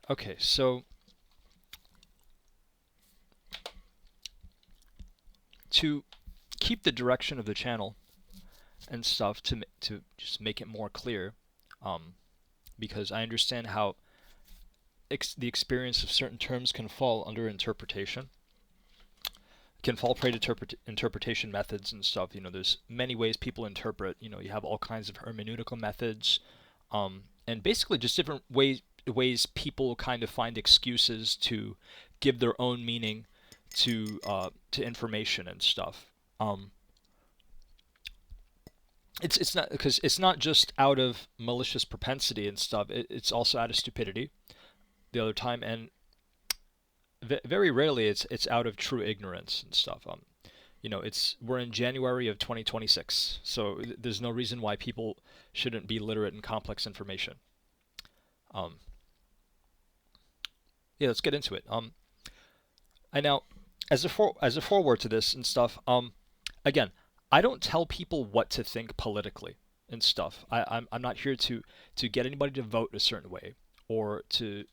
Okay, so to keep the direction of the channel and stuff, to just make it more clear, um, because I understand how the experience of certain terms can fall under interpretation, can fall prey to interpretation methods and stuff. There's many ways people interpret. You have all kinds of hermeneutical methods, and basically just different ways people kind of find excuses to give their own meaning to information and stuff. Um, it's not because it's not just out of malicious propensity and stuff. It's also out of stupidity the other time, and very rarely it's out of true ignorance and stuff. It's we're in January of 2026, so there's no reason why people shouldn't be literate in complex information. Um, yeah, let's get into it. I now, as a foreword to this and stuff. Again, I don't tell people what to think politically and stuff. I'm not here to get anybody to vote a certain way or to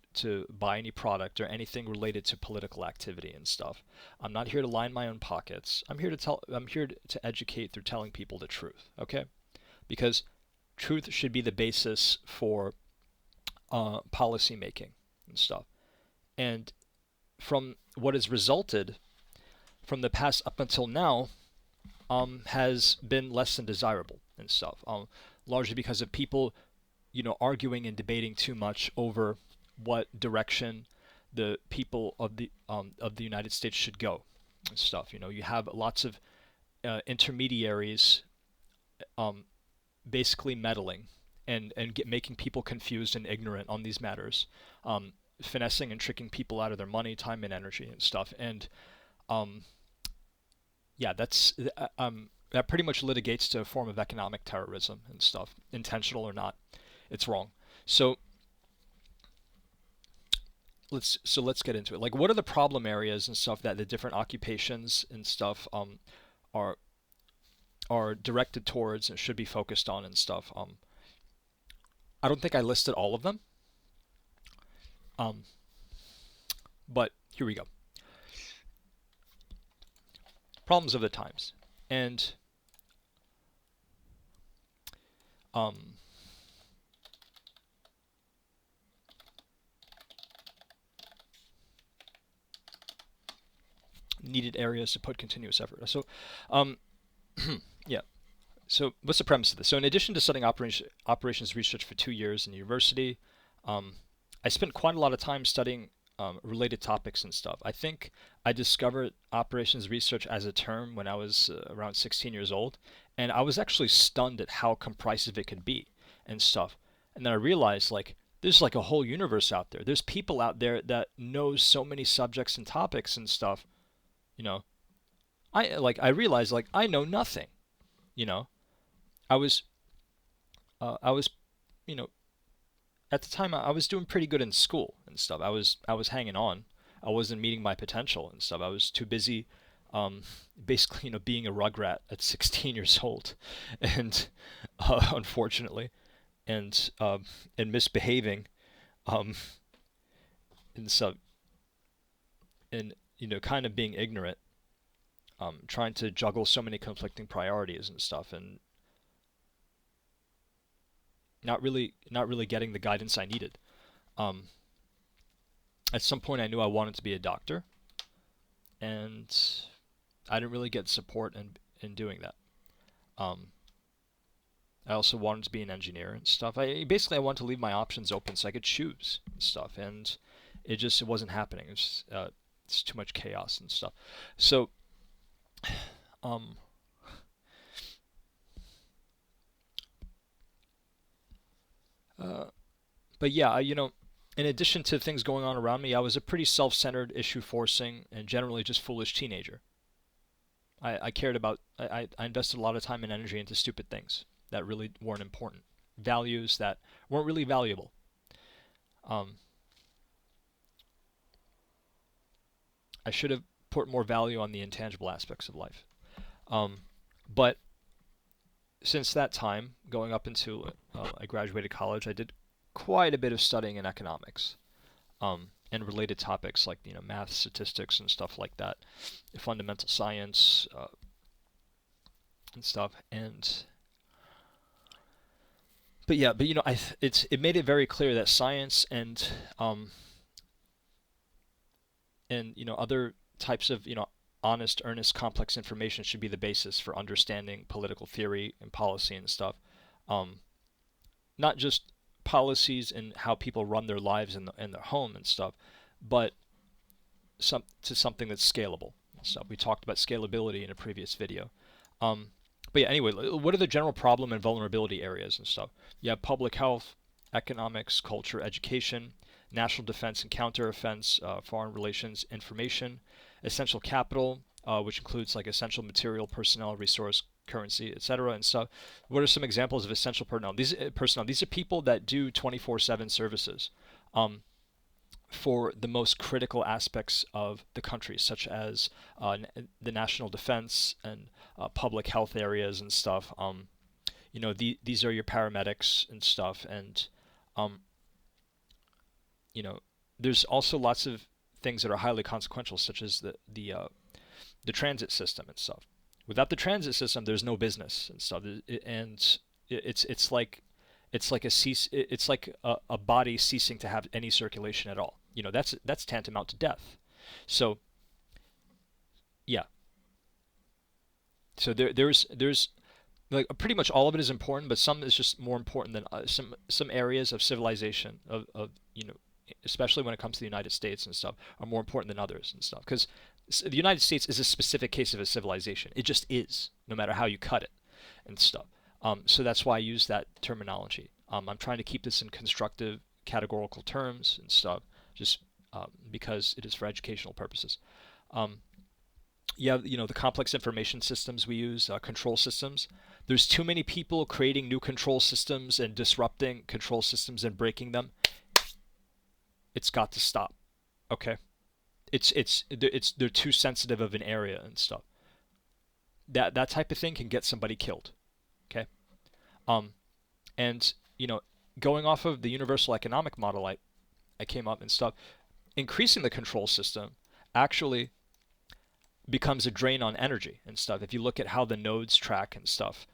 buy any product or anything related to political activity and stuff. I'm not here to line my own pockets. I'm here to educate through telling people the truth, okay? Because truth should be the basis for policy making and stuff. And from what has resulted from the past up until now, has been less than desirable and stuff. Largely because of people, arguing and debating too much over what direction the people of the United States should go and stuff. You have lots of intermediaries, um, basically meddling and making people confused and ignorant on these matters, finessing and tricking people out of their money, time, and energy and stuff. And um, yeah, that pretty much litigates to a form of economic terrorism and stuff, intentional or not. It's wrong. So let's get into it. Like, what are the problem areas and stuff that the different occupations and stuff are are directed towards and should be focused on and stuff. I don't think I listed all of them, um, but here we go. Problems of the times and um, needed areas to put continuous effort. So, um, yeah. So, what's the premise of this? So, in addition to studying operations research for 2 years in university, um, I spent quite a lot of time studying related topics and stuff. I think I discovered operations research as a term when I was around 16 years old, and I was actually stunned at how comprehensive it could be and stuff. And then I realized, like, there's like a whole universe out there. There's people out there that know so many subjects and topics and stuff. You know, I realized, like, I know nothing. You know, I was I was you know at the time I was doing pretty good in school and stuff. I was hanging on. I wasn't meeting my potential and stuff. I was too busy, um, basically, being a rugrat at 16 years old, and unfortunately, and misbehaving, um, and so and kind of being ignorant, trying to juggle so many conflicting priorities and stuff, and not really getting the guidance I needed. Um, at some point, I knew I wanted to be a doctor, and I didn't really get support in doing that. Um, I also wanted to be an engineer and stuff. I wanted to leave my options open so I could choose and stuff, and it wasn't happening. It's too much chaos and stuff. So, um, uh, but yeah, in addition to things going on around me, I was a pretty self-centered, issue-forcing, and generally just foolish teenager. I cared about. I invested a lot of time and energy into stupid things that really weren't important, values that weren't really valuable. Um, I should have put more value on the intangible aspects of life. Um, but since that time, going up into I graduated college, I did quite a bit of studying in economics. and related topics like math, statistics, and stuff like that, fundamental science and stuff. And but yeah, but it made it very clear that science and other types of honest, earnest, complex information should be the basis for understanding political theory and policy and stuff. Um, Not just policies and how people run their lives in their home and stuff, but something that's scalable and stuff. We talked about scalability in a previous video. Um, but yeah, anyway, what are the general problem and vulnerability areas and stuff? You have public health, economics, culture, education, national defense and counter offense, foreign relations, information, essential capital, which includes like essential material, personnel, resource, currency, etc. And so, what are some examples of essential personnel? These are people that do 24/7 services um, for the most critical aspects of the country, such as the national defense and public health areas and stuff. These are your paramedics and stuff, and um, you know, there's also lots of things that are highly consequential, such as the transit system and stuff. Without the transit system, there's no business and stuff. And it's like a body ceasing to have any circulation at all. That's tantamount to death. So yeah. So there's like pretty much all of it is important, but some is just more important than some areas of civilization of especially when it comes to the United States and stuff, are more important than others and stuff. Because the United States is a specific case of a civilization. It just is, no matter how you cut it and stuff. So that's why I use that terminology. I'm trying to keep this in constructive categorical terms and stuff, just because it is for educational purposes. Um, yeah, the complex information systems we use, control systems. There's too many people creating new control systems and disrupting control systems and breaking them. It's got to stop. Okay, they're too sensitive of an area and stuff. That type of thing can get somebody killed. Okay, um, and going off of the universal economic model I came up and stuff, increasing the control system actually becomes a drain on energy and stuff. If you look at how the nodes track and stuff,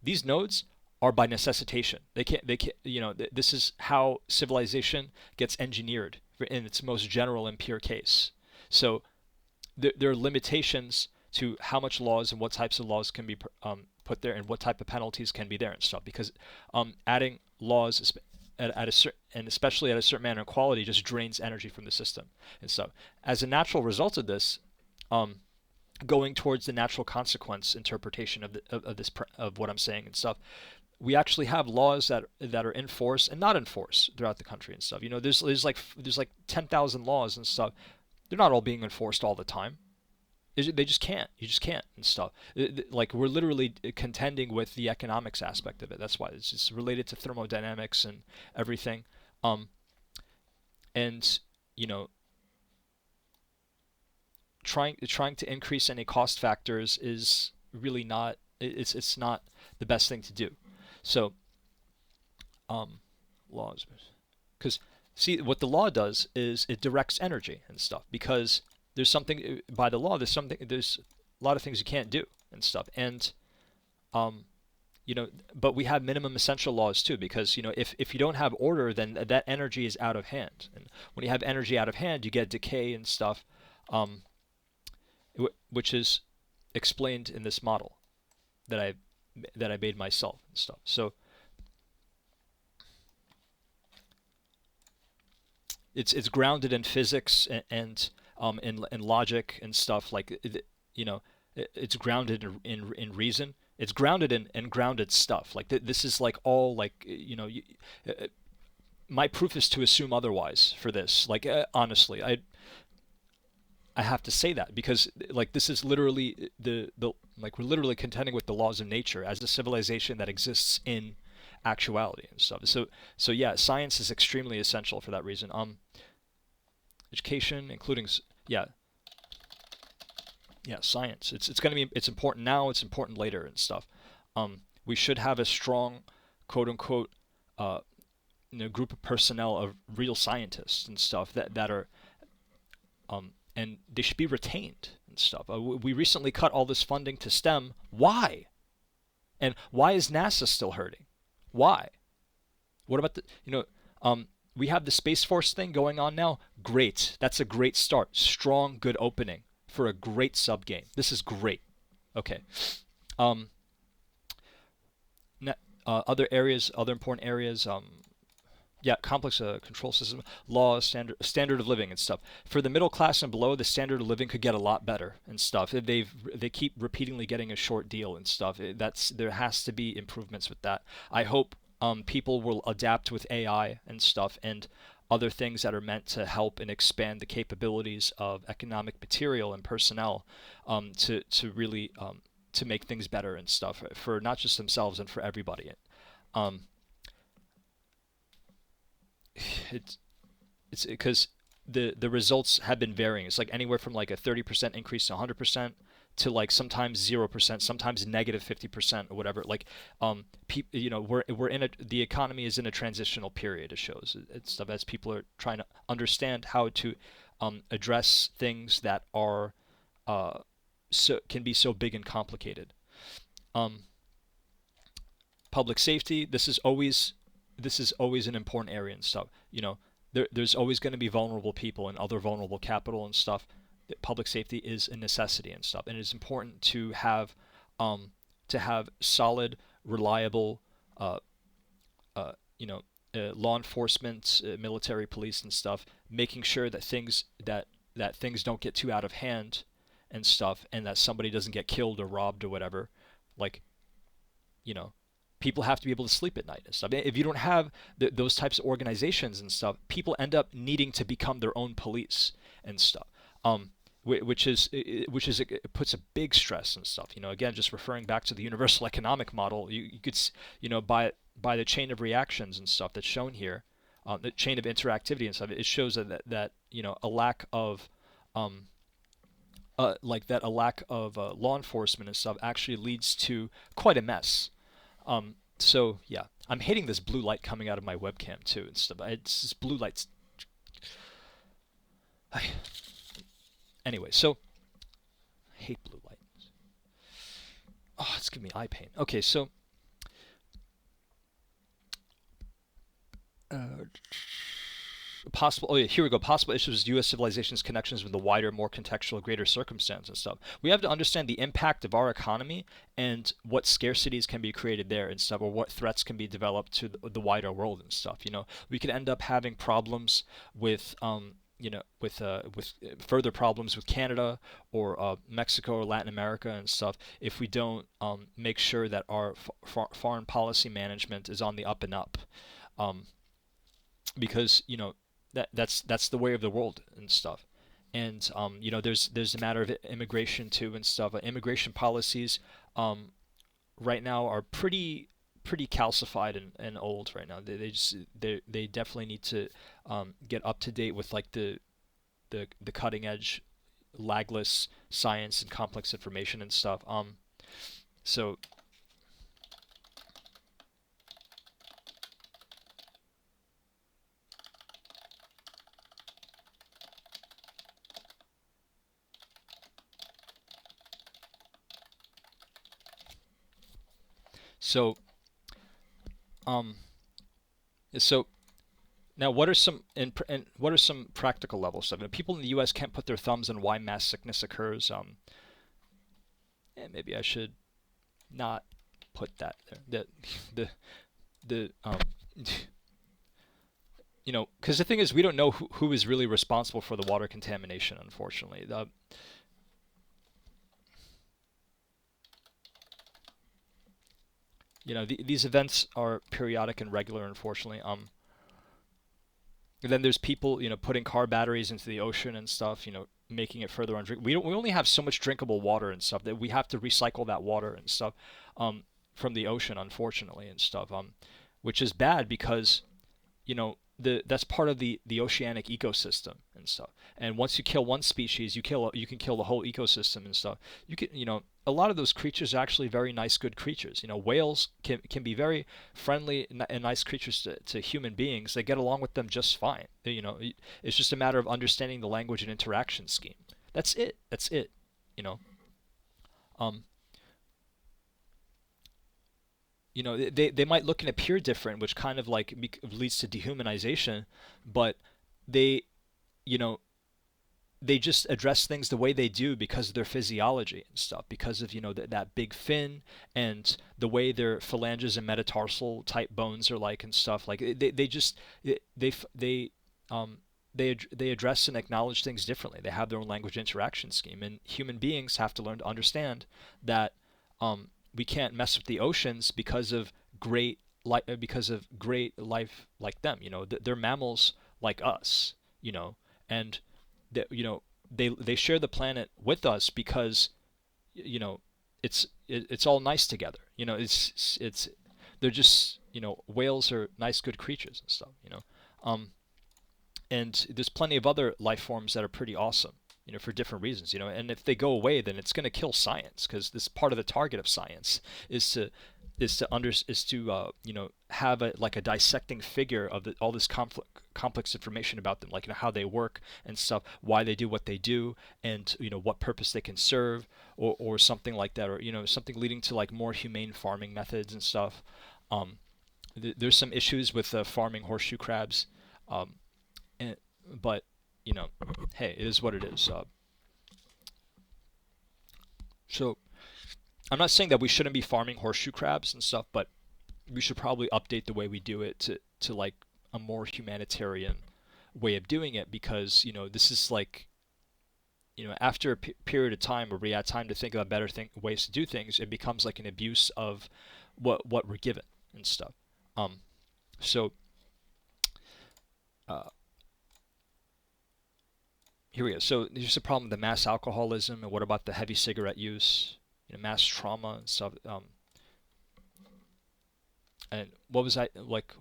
these nodes are by necessitation. They can't. This is how civilization gets engineered in its most general and pure case. So there are limitations to how much laws and what types of laws can be put there and what type of penalties can be there and stuff. Because adding laws at a certain, and especially at a certain manner of quality, just drains energy from the system and stuff. As a natural result of this, um, going towards the natural consequence interpretation of what I'm saying and stuff, we actually have laws that are in force and not in force throughout the country and stuff. There's like 10,000 laws and stuff. They're not all being enforced all the time. They just can't. You just can't and stuff. Like we're literally contending with the economics aspect of it. That's why it's just related to thermodynamics and everything. And you know, trying to increase any cost factors is really not. It's not the best thing to do. So laws, because see what the law does is it directs energy and stuff, because there's something by the law, there's a lot of things you can't do and stuff. And um but we have minimum essential laws too, because if you don't have order, then that energy is out of hand, and when you have energy out of hand, you get decay and stuff, um which is explained in this model that I made myself and stuff. So it's grounded in physics and in logic and stuff, like you know it's grounded in reason. It's grounded in grounded stuff. Like this is like all like my proof is to assume otherwise for this. Like honestly, I have to say that, because like this is literally the like we're literally contending with the laws of nature as a civilization that exists in actuality and stuff. So yeah, science is extremely essential for that reason. Education, including yeah, yeah, science. It's important now. It's important later and stuff. We should have a strong, quote unquote, uh, group of personnel of real scientists and stuff that are and they should be retained and stuff. We recently cut all this funding to STEM. Why? And why is NASA still hurting? Why? What about the we have the Space Force thing going on now. Great. That's a great start. Strong, good opening for a great sub game. This is great. Okay. Um, Other areas, other important areas. Yeah, complex control system, laws, standard of living and stuff. For the middle class and below, the standard of living could get a lot better and stuff. They keep repeatedly getting a short deal and stuff. There has to be improvements with that. I hope people will adapt with AI and stuff and other things that are meant to help and expand the capabilities of economic material and personnel to really to make things better and stuff for not just themselves and for everybody. Um, it's it's because the results have been varying. It's like anywhere from like a 30% increase to 100% to like sometimes 0%, sometimes negative 50% or whatever. Like we're in the economy is in a transitional period. It shows it's stuff as people are trying to understand how to address things that are can be so big and complicated. Um, Public safety. This is always an important area and stuff. There's always going to be vulnerable people and other vulnerable capital and stuff. Public safety is a necessity and stuff, and it is important to have solid, reliable, uh, uh, you know, law enforcement, military, police, and stuff, making sure that things don't get too out of hand and stuff, and that somebody doesn't get killed or robbed or whatever. Like you know, people have to be able to sleep at night and stuff. If you don't have those types of organizations and stuff, people end up needing to become their own police and stuff. Um, which it puts a big stress and stuff. Again, just referring back to the universal economic model, you could by the chain of reactions and stuff that's shown here, the chain of interactivity and stuff. It shows that a lack of um, law enforcement and stuff actually leads to quite a mess. So yeah, I'm hating this blue light coming out of my webcam too and stuff. It's this blue lights. Anyway, so I hate blue light. Oh, it's giving me eye pain. Okay, so uh, possible. Oh yeah, here we go. Possible issues with U.S. civilization's connections with the wider, more contextual, greater circumstance and stuff. We have to understand the impact of our economy and what scarcities can be created there and stuff, or what threats can be developed to the wider world and stuff. We could end up having problems with with further problems with Canada or Mexico or Latin America and stuff if we don't make sure that our foreign policy management is on the up and up. Um, because that's the way of the world and stuff. And there's a matter of immigration too and stuff. Immigration policies um, right now are pretty calcified and old right now. They definitely need to get up to date with like the cutting edge lagless science and complex information and stuff. So so um so now what are some practical level stuff? People in the U.S. can't put their thumbs on why mass sickness occurs. And maybe I should not put that there. The because the thing is, we don't know who is really responsible for the water contamination. Unfortunately, these events are periodic and regular. Unfortunately, and then there's people, putting car batteries into the ocean and stuff. Making it further undrinkable. We only have so much drinkable water and stuff that we have to recycle that water and stuff from the ocean, unfortunately, and stuff. Which is bad because that's part of the oceanic ecosystem and and stuff. And once you kill one species, you can kill the whole ecosystem and stuff. You can, a lot of those creatures are actually very nice, good creatures. Whales can be very friendly and nice creatures to human beings. They get along with them just fine. It's just a matter of understanding the language and interaction scheme. That's it. That's it. You know. Um, they might look and appear different, which kind of like leads to dehumanization, but they, you know, they just address things the way they do because of their physiology and stuff, because of that big fin and the way their phalanges and metatarsal type bones are like and stuff. Like they just they um they address and acknowledge things differently. They have their own language interaction scheme, and human beings have to learn to understand that we can't mess with the oceans because of great life like them. They're mammals like us. And that they share the planet with us because you know it's all nice together. It's they're just whales are nice good creatures and stuff. And there's plenty of other life forms that are pretty awesome, for different reasons. And if they go away, then it's going to kill science, because this part of the target of science is to have a dissecting figure of all this complex information about them, like how they work and stuff, why they do what they do, and what purpose they can serve, or something like that, or something leading to like more humane farming methods and stuff. There's some issues with farming horseshoe crabs, um, and, but hey, it is what it is. So I'm not saying that we shouldn't be farming horseshoe crabs and stuff, but we should probably update the way we do it to like a more humanitarian way of doing it, because this is like after a period of time where we had time to think about better ways to do things, it becomes like an abuse of what we're given and stuff. Um, so uh, here we go. So there's a problem with the mass alcoholism, and what about the heavy cigarette use, mass trauma and stuff. And what was I like?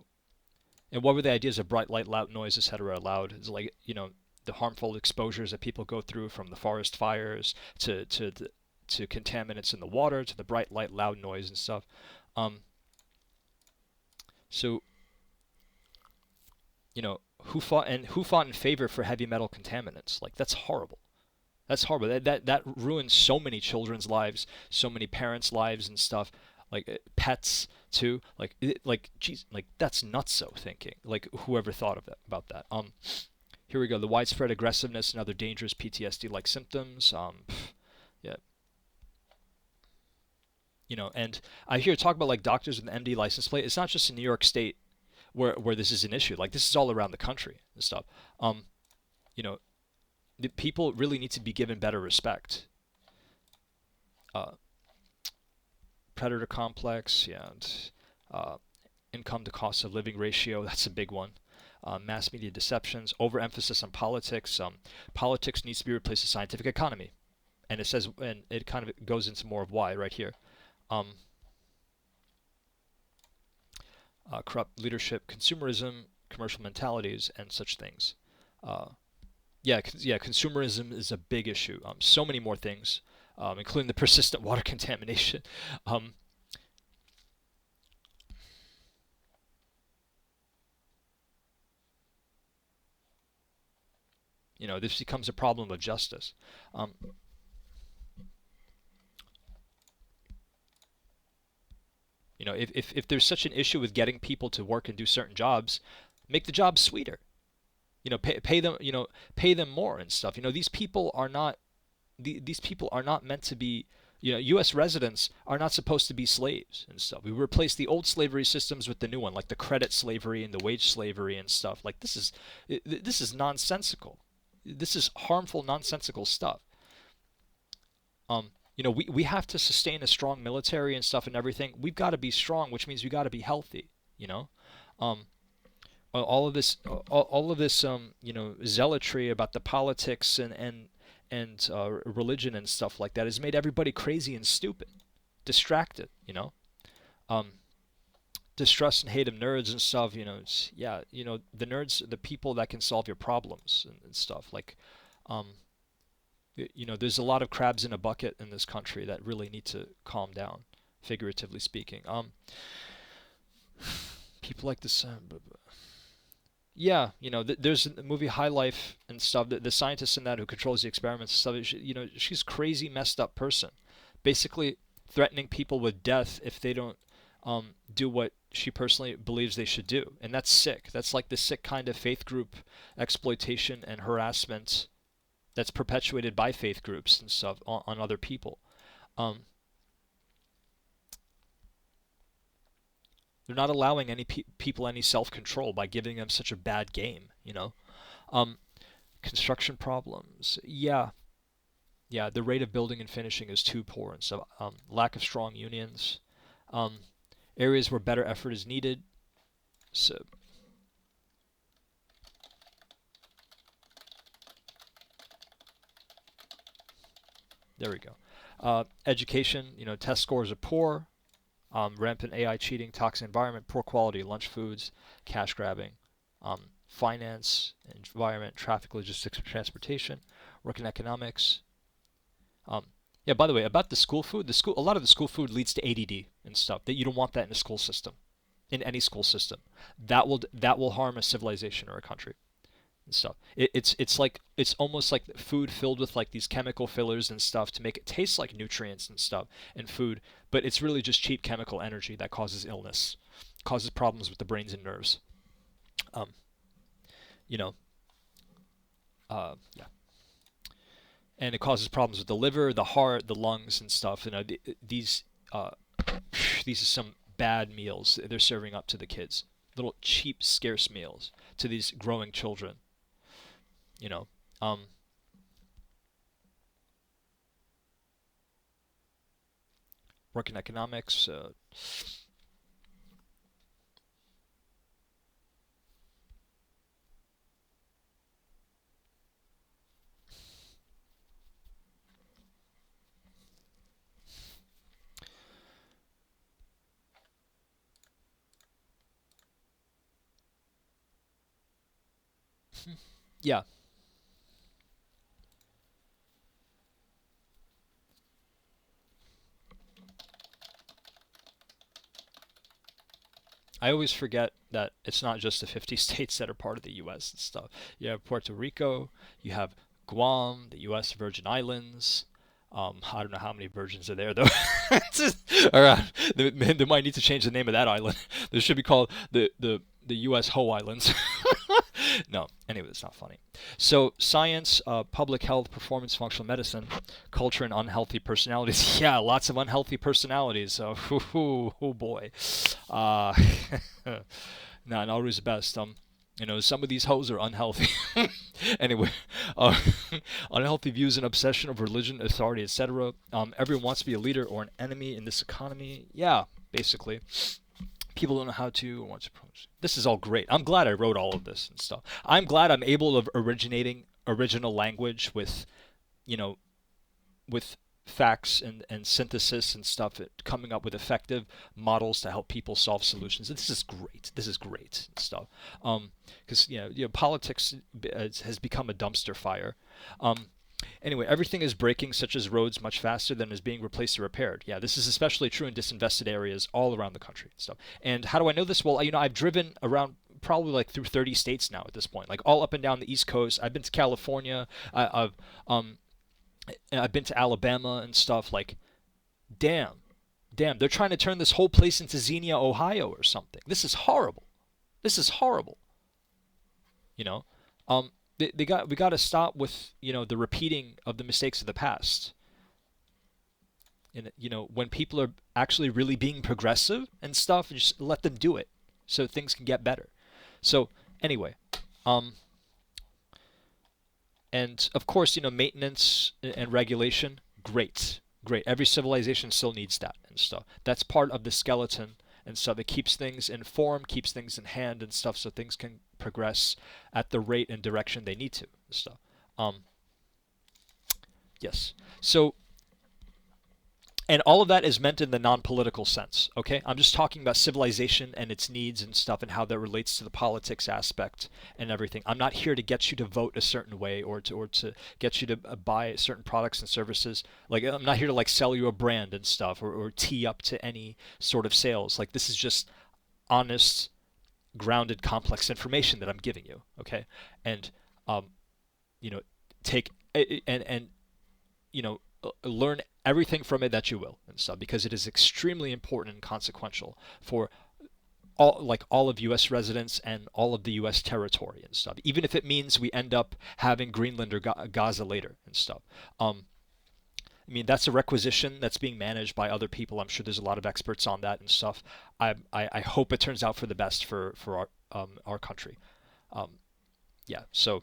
And what were the ideas of bright light, loud noise, etc. allowed? It's like the harmful exposures that people go through, from the forest fires to contaminants in the water, to the bright light, loud noise and stuff. Um, so who fought in favor for heavy metal contaminants? Like, that's horrible. That's horrible. That ruins so many children's lives, so many parents' lives and stuff. Like pets too. Geez, like that's nutso thinking. Like, whoever thought of it about that. Here we go. The widespread aggressiveness and other dangerous PTSD-like symptoms. Yeah. And I hear talk about like doctors with an MD license plate. It's not just in New York State where this is an issue. Like, this is all around the country and stuff. You know, the people really need to be given better respect. Uh, Predator complex, yeah, and income to cost of living ratio, that's a big one. Mass media deceptions, overemphasis on politics. Politics needs to be replaced with scientific economy. And it says, and it kind of goes into more of why right here. Corrupt leadership, consumerism, commercial mentalities, and such things. Yeah, consumerism is a big issue. So many more things, including the persistent water contamination. This becomes a problem of justice. If there's such an issue with getting people to work and do certain jobs, make the jobs sweeter. Pay them, pay them more and stuff. These people are not these people are not meant to be. U.S. residents are not supposed to be slaves and stuff. We replace the old slavery systems with the new one, like the credit slavery and the wage slavery and stuff. Like, this is nonsensical. This is harmful, nonsensical stuff. We have to sustain a strong military and stuff and everything. We've got to be strong, which means we got to be healthy. Um, all of this, zealotry about the politics and religion and stuff like that has made everybody crazy and stupid, distracted. Um, distrust and hate of nerds and stuff, it's, yeah, the nerds are the people that can solve your problems and stuff. Like, um, there's a lot of crabs in a bucket in this country that really need to calm down, figuratively speaking. People like this. Yeah, there's the movie High Life and stuff. The scientist in that who controls the experiments and stuff, she's crazy, messed up person, basically threatening people with death if they don't do what she personally believes they should do, and that's sick. That's like the sick kind of faith group exploitation and harassment that's perpetuated by faith groups and stuff on other people. Um, they're not allowing any people any self-control by giving them such a bad game. Um, construction problems. Yeah, yeah. The rate of building and finishing is too poor, and so lack of strong unions. Um, areas where better effort is needed. So there we go. Education. Test scores are poor. Rampant AI cheating, toxic environment, poor quality lunch foods, cash grabbing, finance, environment, traffic, logistics, transportation, work in economics. Um, yeah, by the way, about the school food, a lot of the school food leads to ADD and stuff. That you don't want that in a school system, in any school system. That will harm a civilization or a country and stuff. It's almost like food filled with like these chemical fillers and stuff to make it taste like nutrients and stuff and food, but it's really just cheap chemical energy that causes illness, causes problems with the brains and nerves. Um, you know, yeah, and it causes problems with the liver, the heart, the lungs, and stuff. These uh, these are some bad meals they're serving up to the kids. Little cheap, scarce meals to these growing children. You know, um, work in economics. Yeah, I always forget that it's not just the 50 states that are part of the U.S. and stuff. You have Puerto Rico, you have Guam, the U.S. Virgin Islands. I don't know how many virgins are there though. Around, they might need to change the name of that island. This should be called the U.S. Ho Islands. No, anyway, it's not funny. So science, public health, performance, functional medicine, culture, and unhealthy personalities. Yeah, lots of unhealthy personalities. So, oh boy. Uh, no, not always the best. Some of these hoes are unhealthy. Anyway, uh, unhealthy views and obsession of religion, authority, etc. Everyone wants to be a leader or an enemy in this economy. Yeah, basically. People don't know how to or want to approach. This is all great. I'm glad I wrote all of this and stuff. I'm glad I'm able to originating original language you know, with facts and synthesis and stuff, coming up with effective models to help people solve solutions. This is great. This is great and stuff. Because politics has become a dumpster fire. Um, Anyway, everything is breaking, such as roads, much faster than is being replaced or repaired. Yeah, this is especially true in disinvested areas all around the country and stuff. And how do I know this? Well, I've driven around probably like through 30 states now at this point, like all up and down the East Coast. I've been to California. Um, I've been to Alabama and stuff. Like, damn, damn, they're trying to turn this whole place into Xenia, Ohio, or something. This is horrible. This is horrible. You know, we got to stop with the repeating of the mistakes of the past. And when people are actually really being progressive and stuff, just let them do it so things can get better. So anyway, um, and of course, maintenance and regulation, great, great. Every civilization still needs that and stuff. That's part of the skeleton and stuff. It keeps things in form, keeps things in hand and stuff, so things can progress at the rate and direction they need to and stuff. Um, yes. So And all of that is meant in the non-political sense, okay? I'm just talking about civilization and its needs and stuff and how that relates to the politics aspect and everything. I'm not here to get you to vote a certain way or to get you to buy certain products and services. Like I'm not here to like sell you a brand and stuff or tee up to any sort of sales. Like this is just honest, grounded, complex information that I'm giving you, okay? And um, you know, take and learn everything from it that you will and stuff because it is extremely important and consequential for all of U.S. residents and all of the U.S. territory and stuff. Even if it means we end up having Greenland or Gaza later and stuff. I mean, that's a requisition that's being managed by other people. I'm sure there's a lot of experts on that and stuff. I hope it turns out for the best for our country. Um, yeah. So